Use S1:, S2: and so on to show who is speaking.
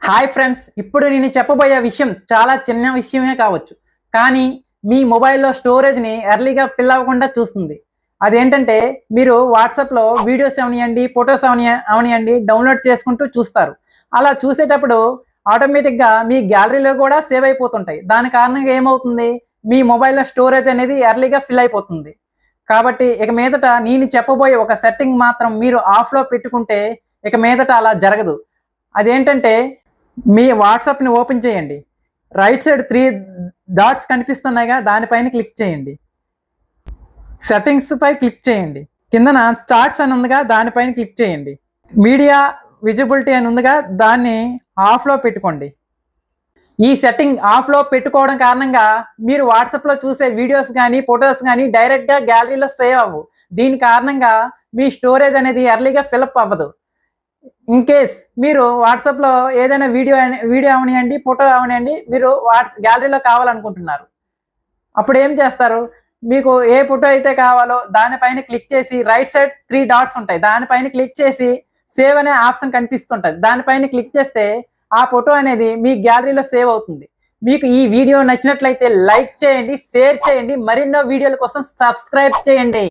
S1: Hi friends, ఇప్పుడు నేను చెప్పబోయే విషయం చాలా చిన్న విషయమే కావచ్చు, కానీ మీ మొబైల్లో స్టోరేజ్ని ఎర్లీగా ఫిల్ అవ్వకుండా చూస్తుంది. అదేంటంటే మీరు వాట్సాప్లో వీడియోస్ అవనియండి, ఫొటోస్ అవనియండి డౌన్లోడ్ చేసుకుంటూ చూస్తారు. అలా చూసేటప్పుడు ఆటోమేటిక్గా మీ గ్యాలరీలో కూడా సేవ్ అయిపోతుంటాయి. దాని కారణంగా ఏమవుతుంది, మీ మొబైల్లో స్టోరేజ్ అనేది ఎర్లీగా ఫిల్ అయిపోతుంది. కాబట్టి ఇక మీదట నేను చెప్పబోయే ఒక సెట్టింగ్ మాత్రం మీరు ఆఫ్లో పెట్టుకుంటే ఇక మీదట అలా జరగదు. అదేంటంటే మీ వాట్సాప్ని ఓపెన్ చేయండి. రైట్ సైడ్ 3 డాట్స్ కనిపిస్తున్నాయిగా, దానిపైన క్లిక్ చేయండి. సెట్టింగ్స్ పై క్లిక్ చేయండి. కిందన చార్ట్స్ అని ఉందిగా, దానిపైన క్లిక్ చేయండి. మీడియా విజిబిలిటీ అని ఉందిగా, దాన్ని ఆఫ్లో పెట్టుకోండి. ఈ సెట్టింగ్ ఆఫ్లో పెట్టుకోవడం కారణంగా మీరు వాట్సాప్లో చూసే వీడియోస్ కానీ ఫొటోస్ కానీ డైరెక్ట్గా గ్యాలరీలో సేవ్ అవ్వవు. దీని కారణంగా మీ స్టోరేజ్ అనేది ఎర్లీగా ఫిలప్ అవ్వదు. ఇన్ కేస్ మీరు వాట్సాప్లో ఏదైనా వీడియో అవనియండి, ఫోటో అవనియండి, మీరు గ్యాలరీలో కావాలనుకుంటున్నారు. అప్పుడు ఏం చేస్తారు, మీకు ఏ ఫోటో అయితే కావాలో దానిపైన క్లిక్ చేసి రైట్ సైడ్ 3 డాట్స్ ఉంటాయి, దానిపైన క్లిక్ చేసి సేవ్ అనే ఆప్షన్ కనిపిస్తుంటుంది. దానిపైన క్లిక్ చేస్తే ఆ ఫోటో అనేది మీ గ్యాలరీలో సేవ్ అవుతుంది. మీకు ఈ వీడియో నచ్చినట్లయితే లైక్ చేయండి, షేర్ చేయండి, మరెన్నో వీడియోల కోసం సబ్స్క్రైబ్ చేయండి.